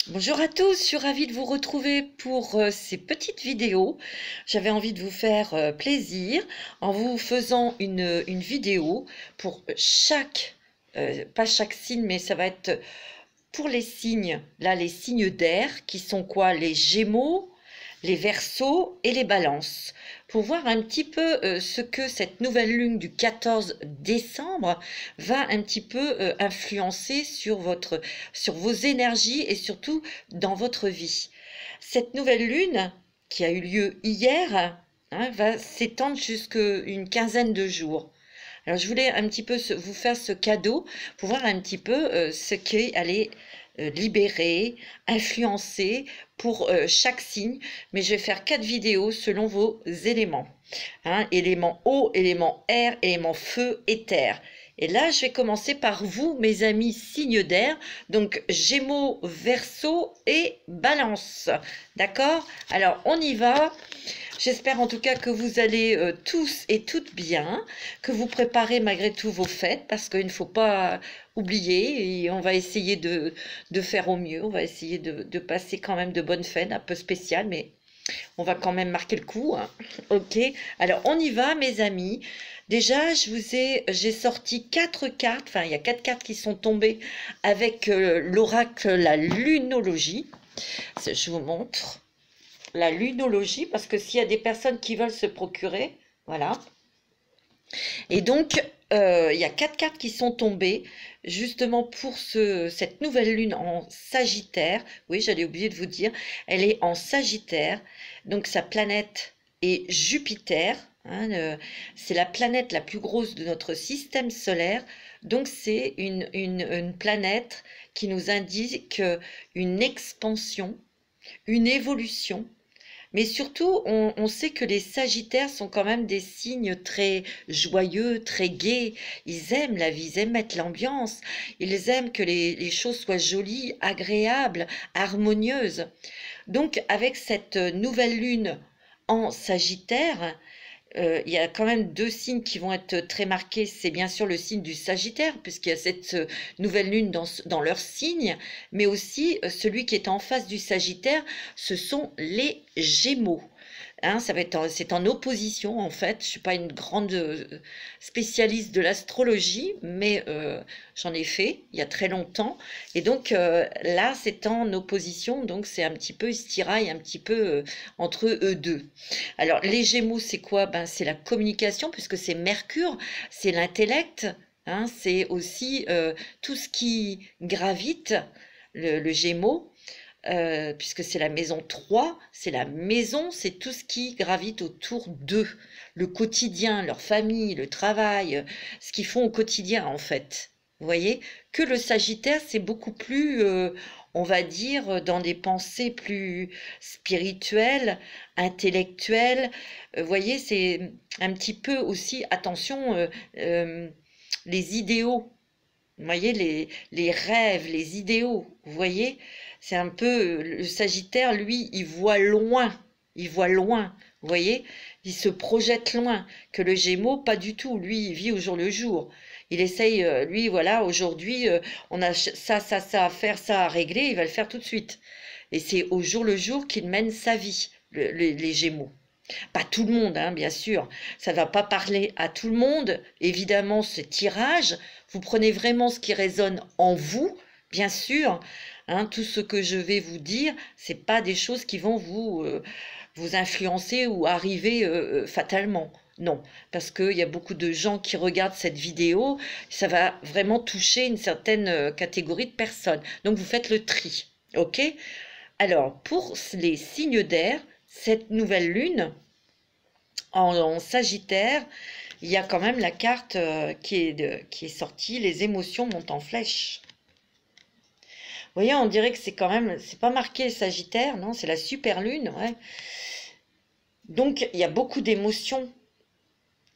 Bonjour à tous, je suis ravie de vous retrouver pour ces petites vidéos. J'avais envie de vous faire plaisir en vous faisant une vidéo pour chaque, pas chaque signe, mais ça va être pour les signes, là les signes d'air qui sont quoi? Les Gémeaux, les Verseaux et les Balances, pour voir un petit peu ce que cette nouvelle lune du 14 décembre va un petit peu influencer sur vos énergies et surtout dans votre vie. Cette nouvelle lune qui a eu lieu hier, hein, va s'étendre jusqu'à une quinzaine de jours. Alors je voulais un petit peu vous faire ce cadeau pour voir un petit peu ce qui allait libérer, influencer pour chaque signe, mais je vais faire 4 vidéos selon vos éléments. Hein, élément eau, élément air, élément feu et terre. Et là, je vais commencer par vous, mes amis signes d'air, donc Gémeaux, Verseau et Balance. D'accord? Alors, on y va. J'espère en tout cas que vous allez tous et toutes bien, que vous préparez malgré tout vos fêtes, parce qu'il ne faut pas oublier, et on va essayer de faire au mieux, on va essayer de passer quand même de bonnes fêtes, un peu spéciales, mais on va quand même marquer le coup, hein. Ok, alors on y va mes amis. Déjà, j'ai sorti 4 cartes, enfin il y a 4 cartes qui sont tombées avec l'oracle, la lunologie. Je vous montre la lunologie, parce que s'il y a des personnes qui veulent se procurer, voilà. Et donc, il y a 4 cartes qui sont tombées, justement pour cette nouvelle lune en Sagittaire. Oui, j'allais oublier de vous dire, elle est en Sagittaire, donc sa planète est Jupiter, hein, c'est la planète la plus grosse de notre système solaire, donc c'est une planète qui nous indique une expansion, une évolution, mais surtout, on sait que les Sagittaires sont quand même des signes très joyeux, très gais. Ils aiment la vie, ils aiment mettre l'ambiance. Ils aiment que les choses soient jolies, agréables, harmonieuses. Donc, avec cette nouvelle lune en Sagittaire, il y a quand même 2 signes qui vont être très marqués. C'est bien sûr le signe du Sagittaire, puisqu'il y a cette nouvelle lune dans leur signe, mais aussi celui qui est en face du Sagittaire, ce sont les Gémeaux. Hein, c'est en opposition en fait. Je suis pas une grande spécialiste de l'astrologie, mais j'en ai fait il y a très longtemps. Et donc là, c'est en opposition, donc c'est un petit peu, ils se tiraillent un petit peu entre eux deux. Alors les Gémeaux, c'est quoi? Ben, c'est la communication, puisque c'est Mercure, c'est l'intellect. Hein, c'est aussi tout ce qui gravite, le Gémeaux, puisque c'est la maison 3, c'est la maison, c'est tout ce qui gravite autour d'eux, le quotidien, leur famille, le travail, ce qu'ils font au quotidien en fait. Vous voyez que le Sagittaire, c'est beaucoup plus, on va dire, dans des pensées plus spirituelles, intellectuelles. Vous voyez, c'est un petit peu aussi, attention, les idéaux. Vous voyez, les rêves, les idéaux, vous voyez, c'est un peu, le Sagittaire, lui, il voit loin, vous voyez, il se projette loin, que le Gémeaux, pas du tout, lui, il vit au jour le jour. Il essaye, lui, voilà, aujourd'hui, on a ça à faire, ça à régler, il va le faire tout de suite. Et c'est au jour le jour qu'il mène sa vie, les Gémeaux. Pas tout le monde, hein, bien sûr. Ça ne va pas parler à tout le monde. Évidemment, ce tirage, vous prenez vraiment ce qui résonne en vous, bien sûr. Hein, tout ce que je vais vous dire, c'est pas des choses qui vont vous influencer ou arriver fatalement. Non, parce qu'il y a beaucoup de gens qui regardent cette vidéo, ça va vraiment toucher une certaine catégorie de personnes. Donc vous faites le tri, ok? Alors, pour les signes d'air, cette nouvelle lune, en Sagittaire, il y a quand même la carte qui est sortie, les émotions montent en flèche. Vous voyez, on dirait que c'est quand même, c'est pas marqué Sagittaire, non, c'est la super lune, ouais. Donc, il y a beaucoup d'émotions.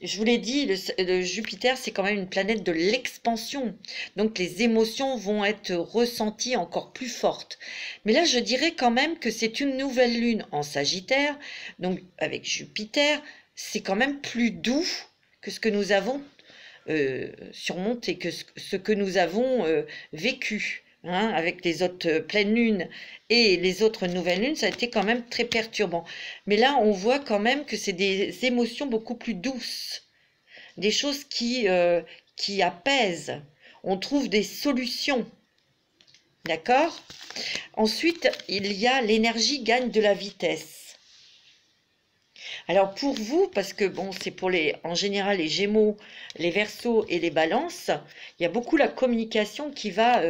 Je vous l'ai dit, le Jupiter, c'est quand même une planète de l'expansion. Donc, les émotions vont être ressenties encore plus fortes. Mais là, je dirais quand même que c'est une nouvelle lune en Sagittaire. Donc, avec Jupiter, c'est quand même plus doux que ce que nous avons surmonté, que ce que nous avons vécu. hein, avec les autres pleines lunes et les autres nouvelles lunes, ça a été quand même très perturbant. Mais là, on voit quand même que c'est des émotions beaucoup plus douces, des choses qui apaisent. On trouve des solutions, d'accord? Ensuite, il y a l'énergie gagne de la vitesse. Alors pour vous, parce que bon, c'est pour en général les Gémeaux, les Verseaux et les Balances, il y a beaucoup la communication qui va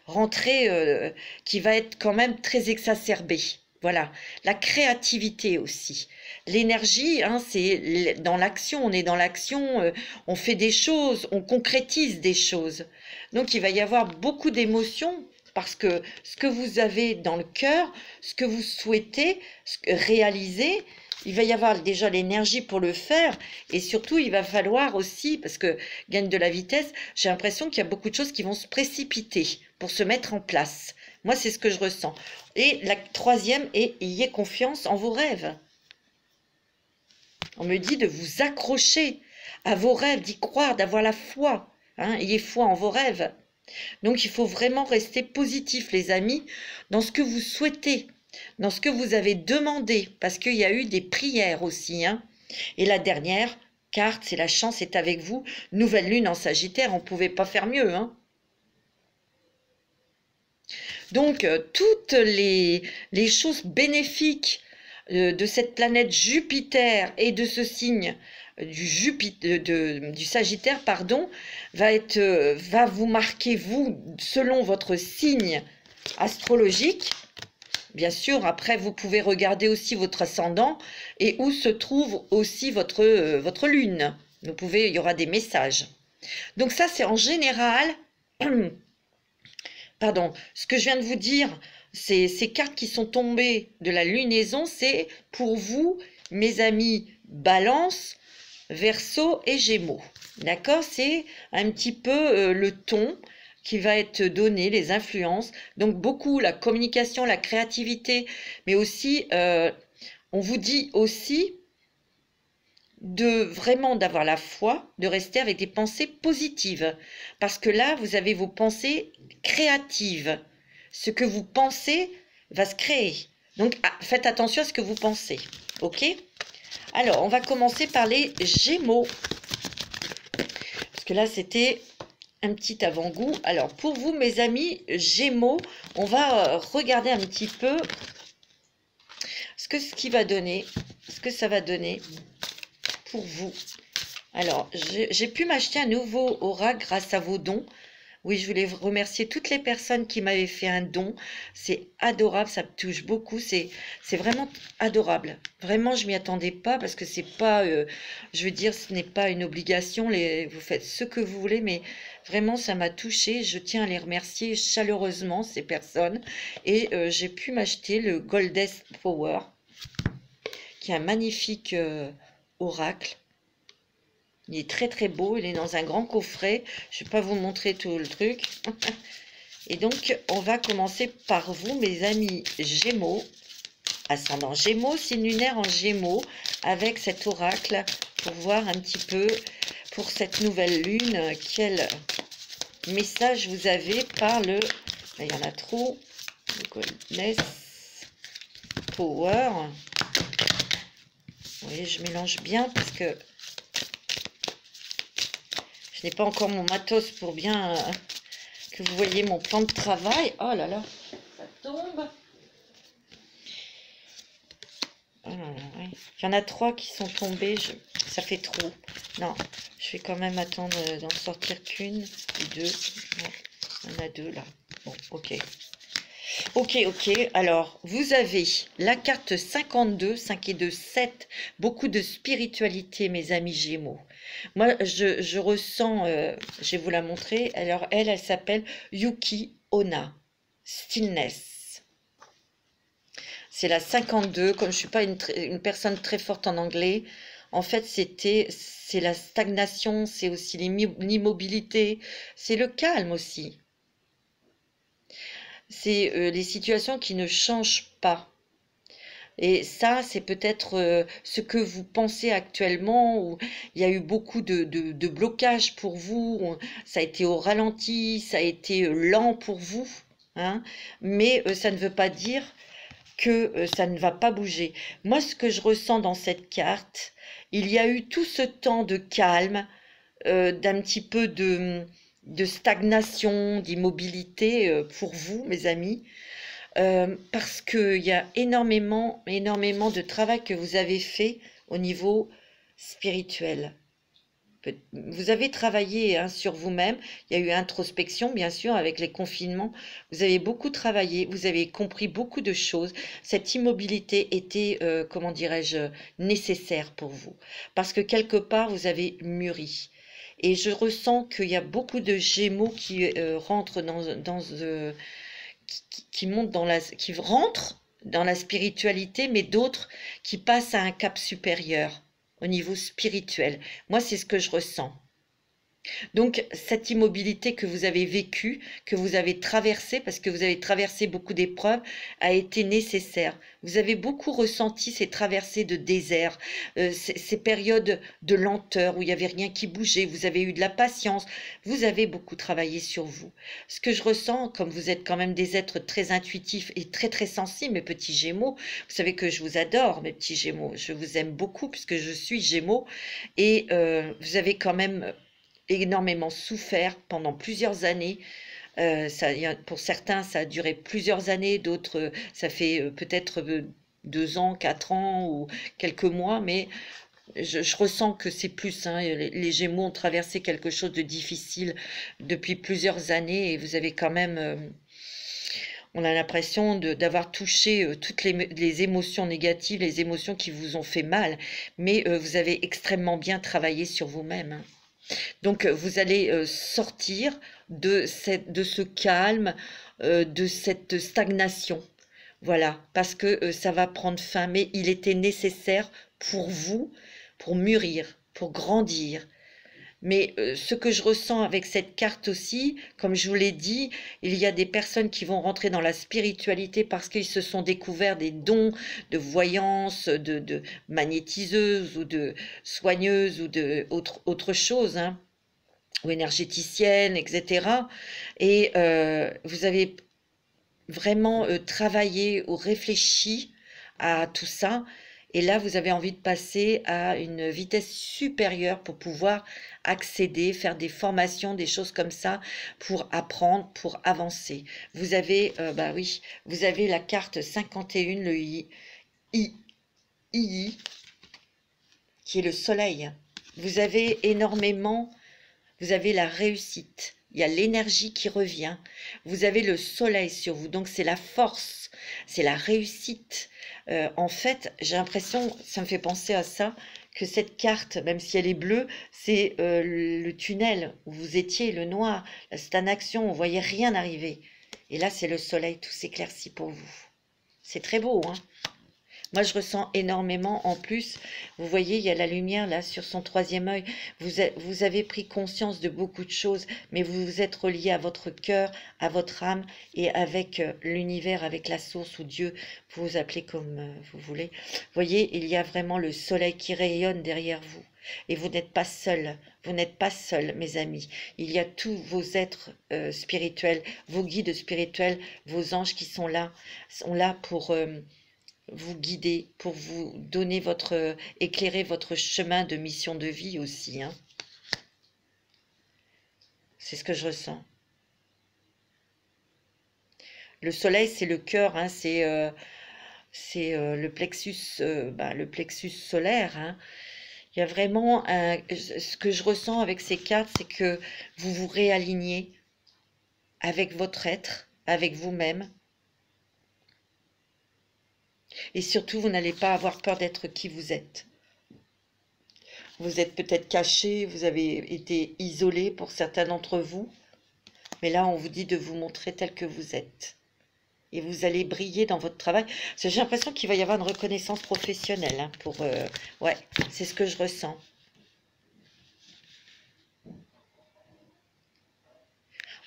rentrer, qui va être quand même très exacerbée. Voilà, la créativité aussi. L'énergie, hein, c'est dans l'action, on est dans l'action, on fait des choses, on concrétise des choses. Donc il va y avoir beaucoup d'émotions parce que ce que vous avez dans le cœur, ce que vous souhaitez réaliser, il va y avoir déjà l'énergie pour le faire et surtout il va falloir aussi, parce que gagne de la vitesse, j'ai l'impression qu'il y a beaucoup de choses qui vont se précipiter pour se mettre en place. Moi, c'est ce que je ressens. Et la troisième est ayez confiance en vos rêves. On me dit de vous accrocher à vos rêves, d'y croire, d'avoir la foi. Hein, ayez foi en vos rêves. Donc, il faut vraiment rester positif, les amis, dans ce que vous souhaitez, dans ce que vous avez demandé, parce qu'il y a eu des prières aussi. Hein. Et la dernière carte, c'est la chance est avec vous. Nouvelle lune en Sagittaire, on ne pouvait pas faire mieux. Hein. Donc, toutes les choses bénéfiques de cette planète Jupiter et de ce signe du Sagittaire, pardon, va vous marquer, vous, selon votre signe astrologique. Bien sûr, après, vous pouvez regarder aussi votre ascendant et où se trouve aussi votre lune. Il y aura des messages. Donc ça, c'est en général... Pardon, ce que je viens de vous dire, ces cartes qui sont tombées de la lunaison, c'est pour vous, mes amis Balance, Verseau et Gémeaux. D'accord? C'est un petit peu le ton qui va être donné, les influences. Donc beaucoup la communication, la créativité, mais aussi, on vous dit aussi d'avoir la foi, de rester avec des pensées positives. Parce que là, vous avez vos pensées créatives. Ce que vous pensez va se créer. Donc, faites attention à ce que vous pensez. OK? Alors, on va commencer par les Gémeaux. Parce que là, c'était un petit avant-goût. Alors, pour vous, mes amis Gémeaux, on va regarder un petit peu ce que ça va donner pour vous. Alors, j'ai pu m'acheter un nouveau oracle grâce à vos dons. Oui, je voulais remercier toutes les personnes qui m'avaient fait un don. C'est adorable, ça me touche beaucoup. C'est vraiment adorable. Vraiment, je m'y attendais pas parce que c'est pas, je veux dire, ce n'est pas une obligation. Vous faites ce que vous voulez, mais vraiment, ça m'a touchée. Je tiens à les remercier chaleureusement, ces personnes. Et j'ai pu m'acheter le Goddess Power, qui est un magnifique oracle. Il est très très beau, il est dans un grand coffret. Je ne vais pas vous montrer tout le truc. Et donc, on va commencer par vous, mes amis Gémeaux. Ascendant Gémeaux, signe lunaire en Gémeaux, avec cet oracle pour voir un petit peu pour cette nouvelle lune, quel message vous avez par le... Il y en a trop. Le Goddess Power. Vous voyez, je mélange bien parce que je n'ai pas encore mon matos pour bien que vous voyez mon plan de travail. Oh là là, ça tombe. Oh là là, oui. Il y en a 3 qui sont tombés. Ça fait trop. Non, je vais quand même attendre d'en sortir qu'une ou 2. Non, il y en a 2 là. Bon, ok. Ok. Alors, vous avez la carte 52, 5 et 2, 7. Beaucoup de spiritualité, mes amis Gémeaux. Moi, je ressens, je vais vous la montrer. Alors, elle s'appelle Yuki Onna. Stillness. C'est la 52. Comme je ne suis pas une personne très forte en anglais, en fait, c'est la stagnation, c'est aussi l'immobilité, c'est le calme aussi. C'est les situations qui ne changent pas. Et ça, c'est peut-être ce que vous pensez actuellement, où il y a eu beaucoup de blocages pour vous, ça a été au ralenti, ça a été lent pour vous, hein, mais ça ne veut pas dire que ça ne va pas bouger. Moi, ce que je ressens dans cette carte, il y a eu tout ce temps de calme, d'un petit peu de stagnation, d'immobilité pour vous, mes amis, parce qu'il y a énormément, énormément de travail que vous avez fait au niveau spirituel. Vous avez travaillé hein, sur vous-même, il y a eu introspection, bien sûr, avec les confinements. Vous avez beaucoup travaillé, vous avez compris beaucoup de choses. Cette immobilité était, comment dirais-je, nécessaire pour vous. Parce que quelque part, vous avez mûri. Et je ressens qu'il y a beaucoup de Gémeaux qui rentrent qui montent qui rentrent dans la spiritualité, mais d'autres qui passent à un cap supérieur au niveau spirituel. Moi, c'est ce que je ressens. Donc, cette immobilité que vous avez vécue, que vous avez traversée, parce que vous avez traversé beaucoup d'épreuves, a été nécessaire. Vous avez beaucoup ressenti ces traversées de désert, ces périodes de lenteur où il n'y avait rien qui bougeait. Vous avez eu de la patience. Vous avez beaucoup travaillé sur vous. Ce que je ressens, comme vous êtes quand même des êtres très intuitifs et très très sensibles, mes petits Gémeaux, vous savez que je vous adore, mes petits Gémeaux. Je vous aime beaucoup puisque je suis Gémeaux. Et vous avez quand même énormément souffert pendant plusieurs années. Pour certains, ça a duré plusieurs années, d'autres, ça fait peut-être 2 ans, 4 ans ou quelques mois, mais je ressens que c'est plus. Hein, les Gémeaux ont traversé quelque chose de difficile depuis plusieurs années et vous avez quand même... on a l'impression d'avoir touché toutes les émotions négatives, les émotions qui vous ont fait mal, mais vous avez extrêmement bien travaillé sur vous-même. Hein. Donc, vous allez sortir de ce calme, de cette stagnation. Voilà, parce que ça va prendre fin, mais il était nécessaire pour vous, pour mûrir, pour grandir. Mais ce que je ressens avec cette carte aussi, comme je vous l'ai dit, il y a des personnes qui vont rentrer dans la spiritualité parce qu'ils se sont découverts des dons de voyance, de magnétiseuse ou de soigneuse ou de autre chose, hein, ou énergéticienne, etc. Et vous avez vraiment travaillé ou réfléchi à tout ça. Et là, vous avez envie de passer à une vitesse supérieure pour pouvoir accéder, faire des formations, des choses comme ça, pour apprendre, pour avancer. Vous avez, bah oui, vous avez la carte 51, le II, qui est le soleil. Vous avez énormément, vous avez la réussite. Il y a l'énergie qui revient. Vous avez le soleil sur vous. Donc, c'est la force, c'est la réussite. En fait, j'ai l'impression, ça me fait penser à ça, que cette carte, même si elle est bleue, c'est le tunnel où vous étiez, le noir, la stagnation, on ne voyait rien arriver. Et là, c'est le soleil, tout s'éclaircit pour vous. C'est très beau, hein? Moi, je ressens énormément. En plus, vous voyez, il y a la lumière là sur son troisième œil. Vous avez pris conscience de beaucoup de choses, mais vous vous êtes relié à votre cœur, à votre âme et avec l'univers, avec la source ou Dieu, vous vous appelez comme vous voulez. Vous voyez, il y a vraiment le soleil qui rayonne derrière vous. Et vous n'êtes pas seul, vous n'êtes pas seul, mes amis. Il y a tous vos êtres spirituels, vos guides spirituels, vos anges qui sont là pour... vous guider, pour vous donner éclairer votre chemin de mission de vie aussi. Hein. C'est ce que je ressens. Le soleil, c'est le cœur, hein, c'est le plexus solaire. Hein. Il y a vraiment ce que je ressens avec ces cartes, c'est que vous vous réalignez avec votre être, avec vous-même. Et surtout, vous n'allez pas avoir peur d'être qui vous êtes. Vous êtes peut-être caché, vous avez été isolé pour certains d'entre vous. Mais là, on vous dit de vous montrer tel que vous êtes. Et vous allez briller dans votre travail. J'ai l'impression qu'il va y avoir une reconnaissance professionnelle. Hein, ouais, c'est ce que je ressens.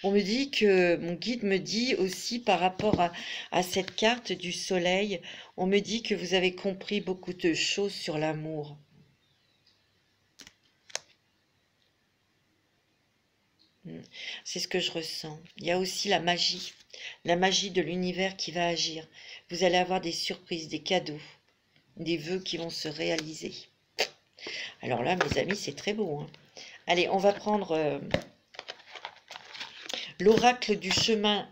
On me dit que, mon guide me dit aussi par rapport à cette carte du soleil, on me dit que vous avez compris beaucoup de choses sur l'amour. C'est ce que je ressens. Il y a aussi la magie de l'univers qui va agir. Vous allez avoir des surprises, des cadeaux, des vœux qui vont se réaliser. Alors là, mes amis, c'est très beau, hein. Allez, on va prendre l'oracle du chemin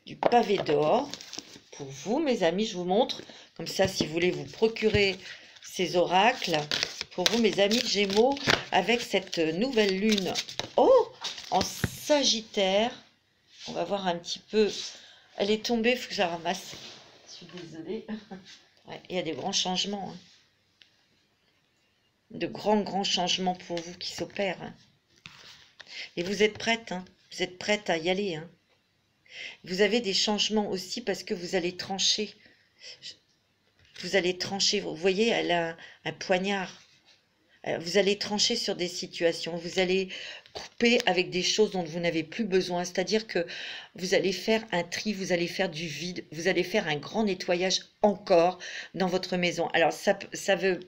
du pavé d'or. Pour vous, mes amis, je vous montre. Comme ça, si vous voulez vous procurer ces oracles. Pour vous, mes amis Gémeaux, avec cette nouvelle lune en Sagittaire. On va voir un petit peu. Elle est tombée, il faut que je la ramasse. Je suis désolée. Ouais, il y a des grands changements, hein. De grands changements pour vous qui s'opèrent, hein. Et vous êtes prête, hein. Vous êtes prête à y aller, hein. Vous avez des changements aussi parce que vous allez trancher. Vous allez trancher. Vous voyez, elle a un poignard. Vous allez trancher sur des situations. Vous allez couper avec des choses dont vous n'avez plus besoin. C'est-à-dire que vous allez faire un tri, vous allez faire du vide, vous allez faire un grand nettoyage encore dans votre maison. Alors, ça veut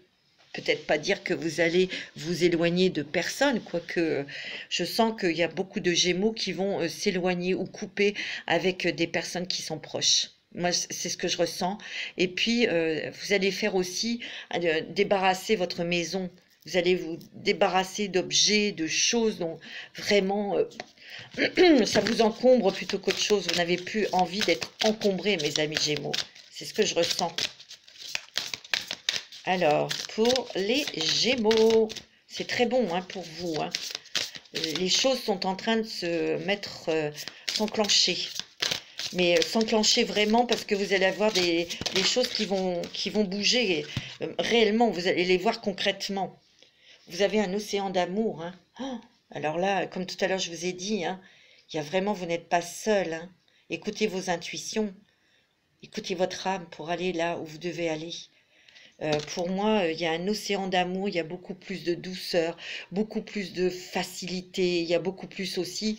peut-être pas dire que vous allez vous éloigner de personne, quoique je sens qu'il y a beaucoup de Gémeaux qui vont s'éloigner ou couper avec des personnes qui sont proches. Moi, c'est ce que je ressens. Et puis, vous allez faire aussi débarrasser votre maison. Vous allez vous débarrasser d'objets, de choses dont vraiment ça vous encombre plutôt qu'autre chose. Vous n'avez plus envie d'être encombré, mes amis Gémeaux. C'est ce que je ressens. Alors, pour les Gémeaux, c'est très bon, hein, pour vous, hein. Les choses sont en train de se mettre, s'enclencher. Mais s'enclencher vraiment parce que vous allez avoir des choses qui vont bouger réellement. Vous allez les voir concrètement. Vous avez un océan d'amour, hein. Oh, alors là, comme tout à l'heure, je vous ai dit, hein, il y a vraiment, vous n'êtes pas seul, hein. Écoutez vos intuitions. Écoutez votre âme pour aller là où vous devez aller. Pour moi, il y a un océan d'amour, il y a beaucoup plus de douceur, beaucoup plus de facilité, il y a beaucoup plus aussi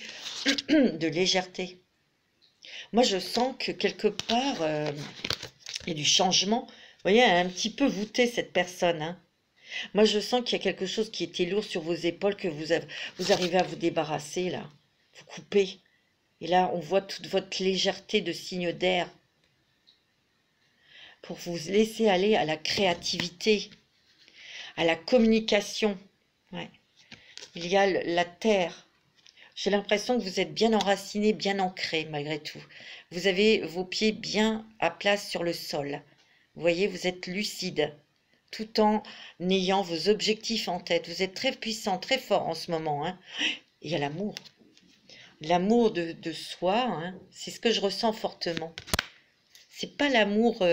de légèreté. Moi, je sens que quelque part, il y a du changement. Vous voyez, un petit peu voûté cette personne, hein. Moi, je sens qu'il y a quelque chose qui était lourd sur vos épaules, que vous arrivez à vous débarrasser, là. Vous coupez. Et là, on voit toute votre légèreté de signe d'air. Pour vous laisser aller à la créativité, à la communication. Ouais. Il y a la terre. J'ai l'impression que vous êtes bien enraciné, bien ancré malgré tout. Vous avez vos pieds bien à place sur le sol. Vous voyez, vous êtes lucide, tout en ayant vos objectifs en tête. Vous êtes très puissant, très fort en ce moment, hein. Il y a l'amour. L'amour de soi, hein, c'est ce que je ressens fortement. C'est pas l'amour,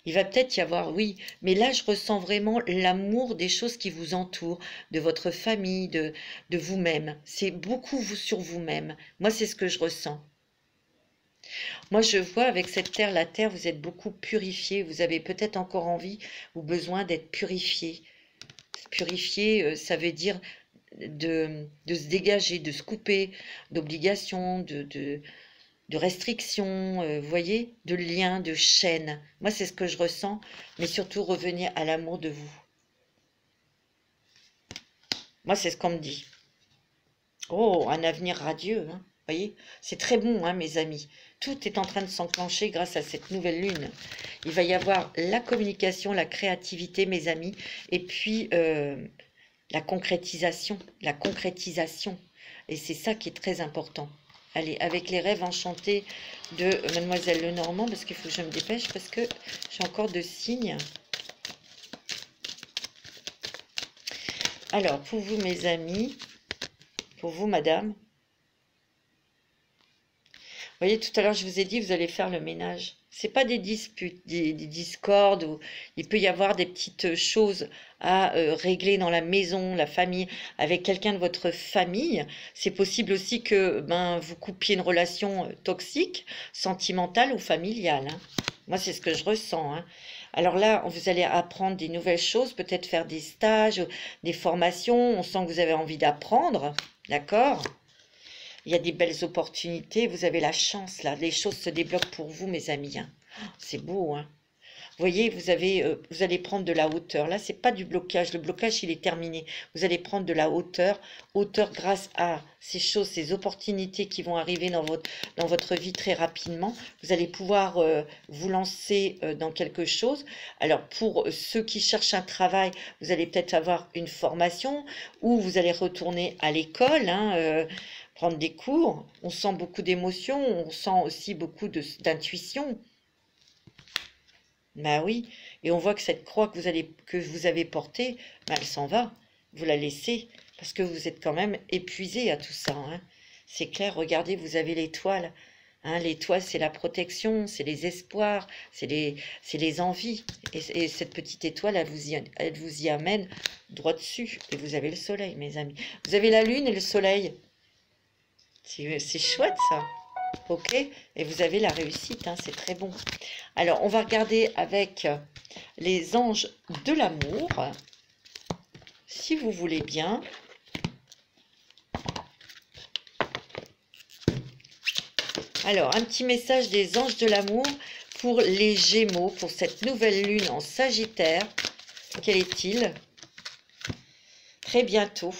il va peut-être y avoir, oui, mais là je ressens vraiment l'amour des choses qui vous entourent, de votre famille, de vous-même. C'est beaucoup sur vous-même. Moi, c'est ce que je ressens. Moi, je vois avec cette terre, la terre, vous êtes beaucoup purifié. Vous avez peut-être encore envie ou besoin d'être purifié. Purifié, ça veut dire de se dégager, de se couper d'obligations, de restrictions, vous voyez, de liens, de chaînes. Moi, c'est ce que je ressens, mais surtout revenir à l'amour de vous. Moi, c'est ce qu'on me dit. Oh, un avenir radieux, hein, vous voyez, c'est très bon, hein, mes amis. Tout est en train de s'enclencher grâce à cette nouvelle lune. Il va y avoir la communication, la créativité, mes amis, et puis la concrétisation. Et c'est ça qui est très important. Allez, avec les rêves enchantés de Mademoiselle Lenormand, parce qu'il faut que je me dépêche, parce que j'ai encore de signes. Alors, pour vous, mes amis, pour vous, madame, vous voyez, tout à l'heure, je vous ai dit, vous allez faire le ménage. C'est pas des disputes, des discordes, où il peut y avoir des petites choses à régler dans la maison, la famille, avec quelqu'un de votre famille. C'est possible aussi que vous coupiez une relation toxique, sentimentale ou familiale, hein. Moi, c'est ce que je ressens, hein. Alors là, vous allez apprendre des nouvelles choses, peut-être faire des stages, des formations. On sent que vous avez envie d'apprendre, d'accord ? Il y a des belles opportunités. Vous avez la chance, là. Les choses se débloquent pour vous, mes amis, hein. C'est beau, hein. Vous voyez, vous allez prendre de la hauteur. Là, c'est pas du blocage. Le blocage, il est terminé. Vous allez prendre de la hauteur. Hauteur grâce à ces choses, ces opportunités qui vont arriver dans votre vie très rapidement. Vous allez pouvoir vous lancer dans quelque chose. Alors, pour ceux qui cherchent un travail, vous allez peut-être avoir une formation ou vous allez retourner à l'école, hein, prendre des cours. On sent beaucoup d'émotions. On sent aussi beaucoup d'intuition. Ben oui, et on voit que cette croix que vous avez portée, ben elle s'en va. Vous la laissez, parce que vous êtes quand même épuisé à tout ça, hein. C'est clair, regardez, vous avez l'étoile. Hein, l'étoile, c'est la protection, c'est les espoirs, c'est les envies. Et cette petite étoile, elle vous y amène droit dessus. Et vous avez le soleil, mes amis. Vous avez la lune et le soleil. C'est chouette, ça. Ok, et vous avez la réussite, hein, c'est très bon. Alors, on va regarder avec les anges de l'amour, si vous voulez bien. Alors, un petit message des anges de l'amour pour les Gémeaux, pour cette nouvelle lune en Sagittaire. Quel est-il? Très bientôt,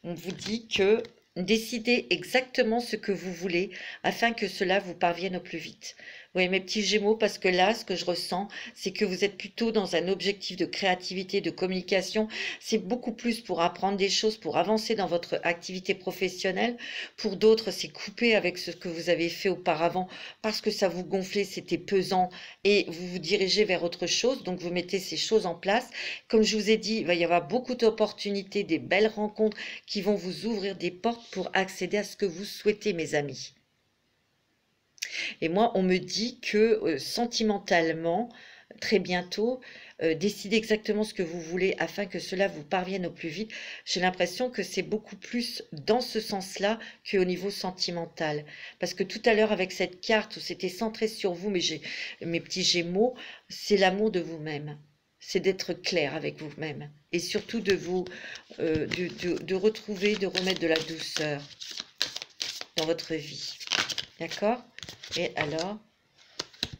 on vous dit que décidez exactement ce que vous voulez afin que cela vous parvienne au plus vite. Oui, mes petits Gémeaux, parce que là, ce que je ressens, c'est que vous êtes plutôt dans un objectif de créativité, de communication. C'est beaucoup plus pour apprendre des choses, pour avancer dans votre activité professionnelle. Pour d'autres, c'est couper avec ce que vous avez fait auparavant parce que ça vous gonflait, c'était pesant et vous vous dirigez vers autre chose. Donc, vous mettez ces choses en place. Comme je vous ai dit, il va y avoir beaucoup d'opportunités, des belles rencontres qui vont vous ouvrir des portes pour accéder à ce que vous souhaitez, mes amis. Et moi, on me dit que sentimentalement, très bientôt, décidez exactement ce que vous voulez afin que cela vous parvienne au plus vite. J'ai l'impression que c'est beaucoup plus dans ce sens-là qu'au niveau sentimental. Parce que tout à l'heure, avec cette carte où c'était centré sur vous, mes petits Gémeaux, c'est l'amour de vous-même. C'est d'être clair avec vous-même. Et surtout de retrouver, de remettre de la douceur dans votre vie. D'accord ? Et alors,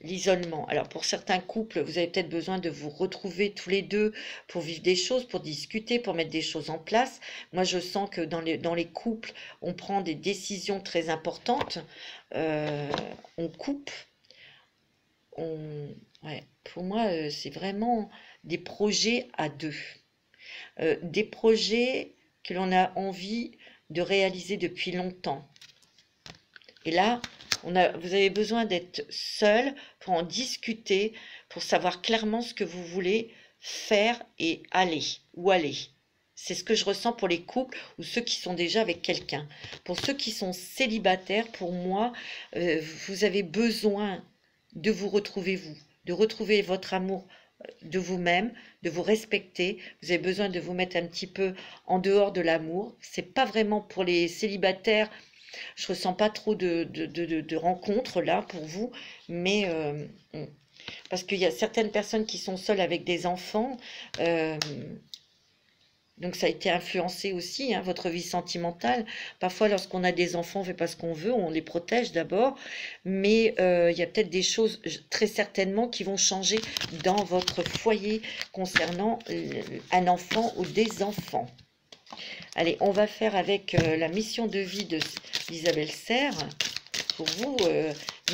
l'isolement. Alors, pour certains couples, vous avez peut-être besoin de vous retrouver tous les deux pour vivre des choses, pour discuter, pour mettre des choses en place. Moi, je sens que dans les couples, on prend des décisions très importantes. On coupe. Ouais, pour moi, c'est vraiment des projets à deux. Des projets que l'on a envie de réaliser depuis longtemps. Et là, vous avez besoin d'être seul pour en discuter, pour savoir clairement ce que vous voulez faire et où aller. C'est ce que je ressens pour les couples ou ceux qui sont déjà avec quelqu'un. Pour ceux qui sont célibataires, pour moi, vous avez besoin de vous retrouver vous, de retrouver votre amour de vous-même, de vous respecter. Vous avez besoin de vous mettre un petit peu en dehors de l'amour. C'est pas vraiment pour les célibataires. Je ressens pas trop de rencontres là pour vous, mais parce qu'il y a certaines personnes qui sont seules avec des enfants, donc ça a été influencé aussi, hein, votre vie sentimentale. Parfois, lorsqu'on a des enfants, on ne fait pas ce qu'on veut, on les protège d'abord, mais il y a peut-être des choses très certainement qui vont changer dans votre foyer concernant un enfant ou des enfants. Allez, on va faire avec la mission de vie d'Isabelle Serre. Pour vous,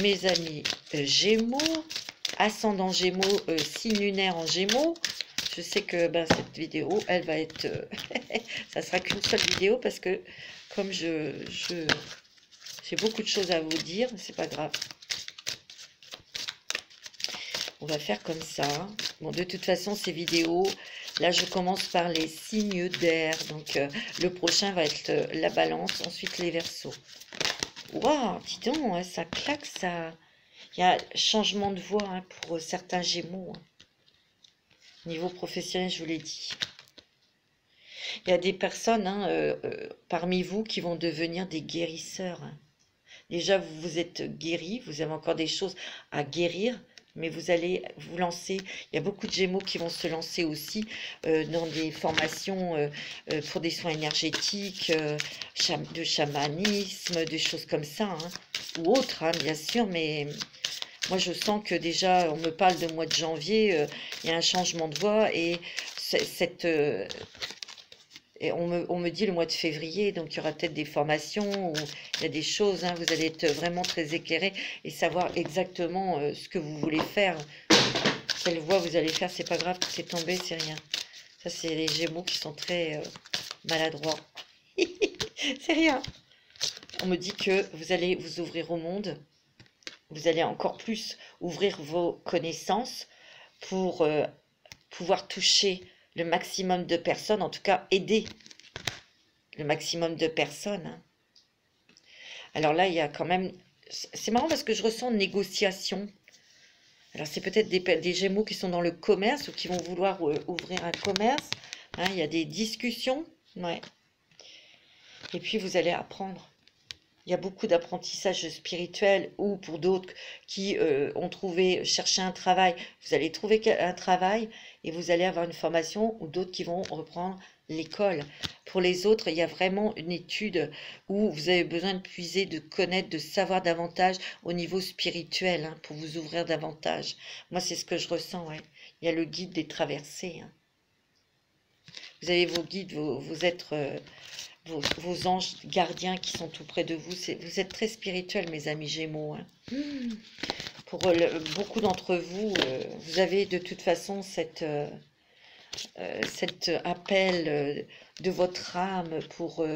mes amis Gémeaux, ascendant Gémeaux, signe lunaire en Gémeaux. Je sais que cette vidéo, elle va être... ça sera qu'une seule vidéo parce que comme j'ai beaucoup de choses à vous dire, c'est pas grave. On va faire comme ça. Bon, de toute façon, ces vidéos... Là, je commence par les signes d'air. Donc, le prochain va être la balance, ensuite les Verseaux. Waouh, dis donc, hein, ça claque, ça. Il y a changement de voix hein, pour certains Gémeaux. Hein. Niveau professionnel, je vous l'ai dit. Il y a des personnes hein, parmi vous qui vont devenir des guérisseurs. Hein. Déjà, vous vous êtes guéris, vous avez encore des choses à guérir mais vous allez vous lancer. Il y a beaucoup de Gémeaux qui vont se lancer aussi dans des formations pour des soins énergétiques, de chamanisme, des choses comme ça, hein, ou autres, hein, bien sûr, mais moi je sens que déjà, on me parle de mois de janvier, il y a un changement de voie et cette... et on me dit le mois de février, donc il y aura peut-être des formations où il y a des choses, hein, vous allez être vraiment très éclairé et savoir exactement ce que vous voulez faire. Quelle voie vous allez faire, c'est pas grave, c'est tombé, c'est rien. Ça, c'est les Gémeaux qui sont très maladroits. C'est rien. On me dit que vous allez vous ouvrir au monde, vous allez encore plus ouvrir vos connaissances pour pouvoir toucher le maximum de personnes, en tout cas aider le maximum de personnes, hein. Alors là, il y a quand même... C'est marrant parce que je ressens négociation. Alors c'est peut-être des Gémeaux qui sont dans le commerce ou qui vont vouloir ouvrir un commerce, hein, il y a des discussions, ouais. Et puis vous allez apprendre. Il y a beaucoup d'apprentissage spirituel ou pour d'autres qui ont cherché un travail, vous allez trouver un travail et vous allez avoir une formation ou d'autres qui vont reprendre l'école. Pour les autres, il y a vraiment une étude où vous avez besoin de puiser, de connaître, de savoir davantage au niveau spirituel, hein, pour vous ouvrir davantage. Moi, c'est ce que je ressens, ouais. Il y a le guide des traversées, hein. Vous avez vos guides, vos êtres... Vos anges gardiens qui sont tout près de vous. Vous êtes très spirituels, mes amis Gémeaux, hein. Pour beaucoup d'entre vous, vous avez de toute façon cet appel de votre âme pour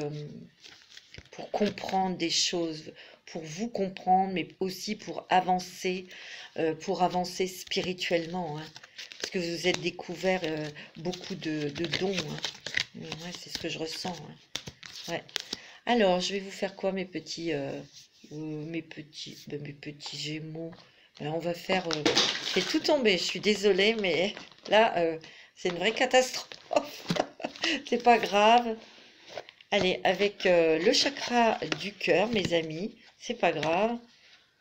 comprendre des choses, pour vous comprendre, mais aussi pour avancer spirituellement, hein. Parce que vous êtes découvert beaucoup de dons, hein. Ouais, c'est ce que je ressens, hein. Ouais. Alors, je vais vous faire quoi, mes petits Gémeaux? Alors, on va faire... c'est tout tombé, je suis désolée, mais là, c'est une vraie catastrophe. C'est pas grave. Allez, avec le chakra du cœur, mes amis, c'est pas grave.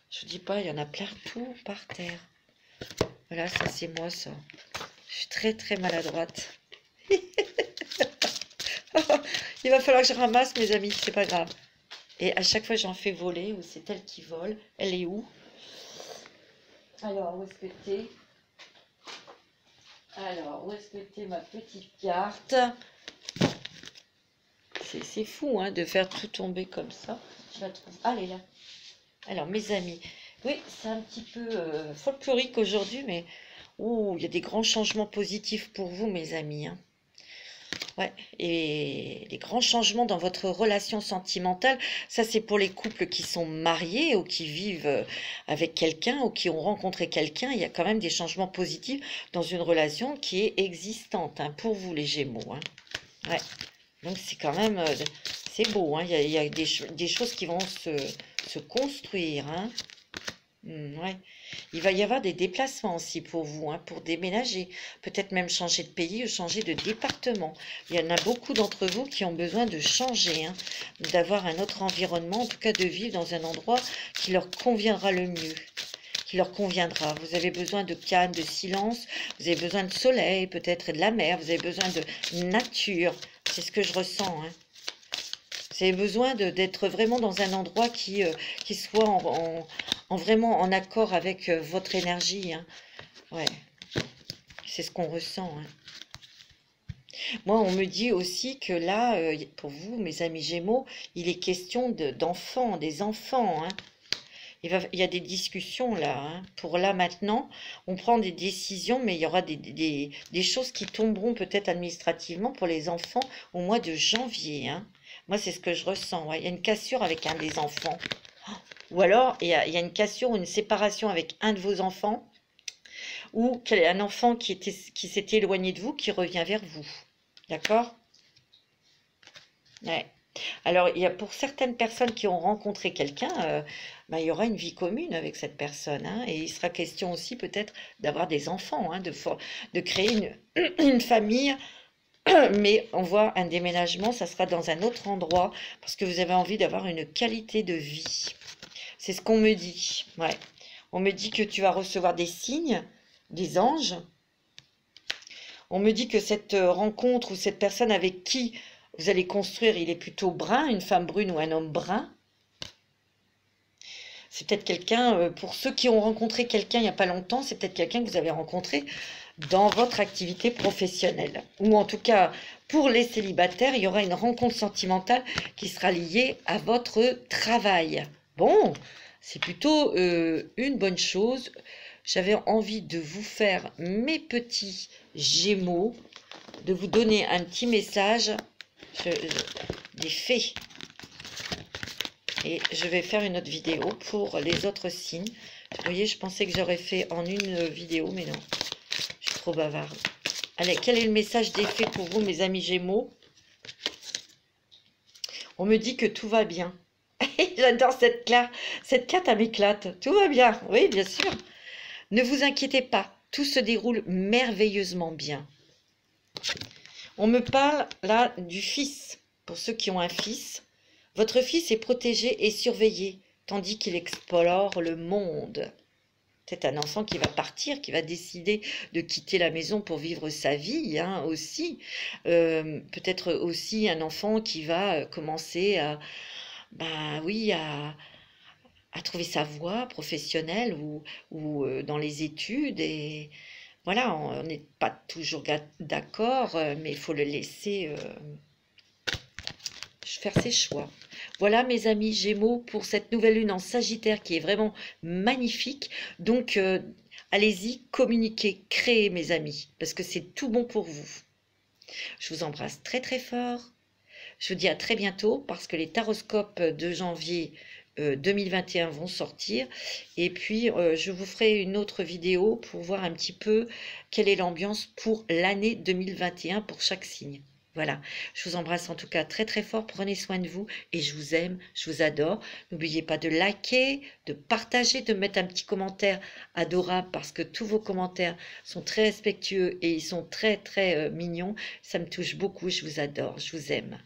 Je vous dis pas, il y en a plein tout par terre. Voilà, ça c'est moi, ça. Je suis très, très maladroite. Il va falloir que je ramasse, mes amis, c'est pas grave. Et à chaque fois, j'en fais voler, ou c'est elle qui vole. Elle est où? Alors, où est-ce que t'es? Alors, où est-ce que t'es, ma petite carte? C'est fou, hein, de faire tout tomber comme ça. Je la trouve. Ah, elle est là. Alors, mes amis, oui, c'est un petit peu folklorique aujourd'hui, mais il y a des grands changements positifs pour vous, mes amis, hein. Ouais, et les grands changements dans votre relation sentimentale, ça c'est pour les couples qui sont mariés ou qui vivent avec quelqu'un ou qui ont rencontré quelqu'un. Il y a quand même des changements positifs dans une relation qui est existante, hein, pour vous les Gémeaux, hein. Ouais, donc c'est quand même, c'est beau, hein. Il y a des choses qui vont se construire, hein. Ouais. Il va y avoir des déplacements aussi pour vous, hein, pour déménager, peut-être même changer de pays ou changer de département. Il y en a beaucoup d'entre vous qui ont besoin de changer, hein, d'avoir un autre environnement, en tout cas de vivre dans un endroit qui leur conviendra le mieux, qui leur conviendra. Vous avez besoin de calme, de silence, vous avez besoin de soleil, peut-être et de la mer, vous avez besoin de nature, c'est ce que je ressens, hein. Vous avez besoin d'être vraiment dans un endroit qui soit vraiment en accord avec votre énergie, hein. Ouais, c'est ce qu'on ressent, hein. Moi, on me dit aussi que là, pour vous, mes amis Gémeaux, il est question d'enfants, des enfants, hein. Il y a des discussions là, hein. Pour là maintenant, on prend des décisions, mais il y aura des choses qui tomberont peut-être administrativement pour les enfants au mois de janvier, hein. Moi, c'est ce que je ressens, ouais. Il y a une cassure avec un des enfants. Ou alors, il y a une cassure ou une séparation avec un de vos enfants. Ou un enfant qui s'était éloigné de vous, qui revient vers vous. D'accord? Ouais. Alors, il y a pour certaines personnes qui ont rencontré quelqu'un, il y aura une vie commune avec cette personne, hein, et il sera question aussi peut-être d'avoir des enfants, hein, de créer une famille. Mais on voit un déménagement, ça sera dans un autre endroit parce que vous avez envie d'avoir une qualité de vie. C'est ce qu'on me dit. Ouais. On me dit que tu vas recevoir des signes, des anges. On me dit que cette rencontre ou cette personne avec qui vous allez construire, il est plutôt brun, une femme brune ou un homme brun. C'est peut-être quelqu'un, pour ceux qui ont rencontré quelqu'un il n'y a pas longtemps, c'est peut-être quelqu'un que vous avez rencontré dans votre activité professionnelle. Ou en tout cas, pour les célibataires, il y aura une rencontre sentimentale qui sera liée à votre travail. Bon, c'est plutôt une bonne chose. J'avais envie de vous faire, mes petits Gémeaux, de vous donner un petit message des fées. Et je vais faire une autre vidéo pour les autres signes. Vous voyez, je pensais que j'aurais fait en une vidéo, mais non. Je suis trop bavarde. Allez, quel est le message des fées pour vous, mes amis Gémeaux? On me dit que tout va bien. J'adore cette carte, elle m'éclate. Tout va bien, oui, bien sûr. Ne vous inquiétez pas, tout se déroule merveilleusement bien. On me parle là du fils. Pour ceux qui ont un fils, votre fils est protégé et surveillé, tandis qu'il explore le monde. C'est un enfant qui va partir, qui va décider de quitter la maison pour vivre sa vie, hein, aussi. Peut-être aussi un enfant qui va commencer à, bah oui, à trouver sa voie professionnelle ou dans les études. Et voilà, on n'est pas toujours d'accord, mais il faut le laisser faire ses choix. Voilà mes amis Gémeaux pour cette nouvelle lune en Sagittaire qui est vraiment magnifique. Donc allez-y, communiquez, créez mes amis, parce que c'est tout bon pour vous. Je vous embrasse très très fort. Je vous dis à très bientôt parce que les taroscopes de janvier 2021 vont sortir. Et puis je vous ferai une autre vidéo pour voir un petit peu quelle est l'ambiance pour l'année 2021 pour chaque signe. Voilà, je vous embrasse en tout cas très très fort, prenez soin de vous et je vous aime, je vous adore. N'oubliez pas de liker, de partager, de mettre un petit commentaire adorable parce que tous vos commentaires sont très respectueux et ils sont très très mignons. Ça me touche beaucoup, je vous adore, je vous aime.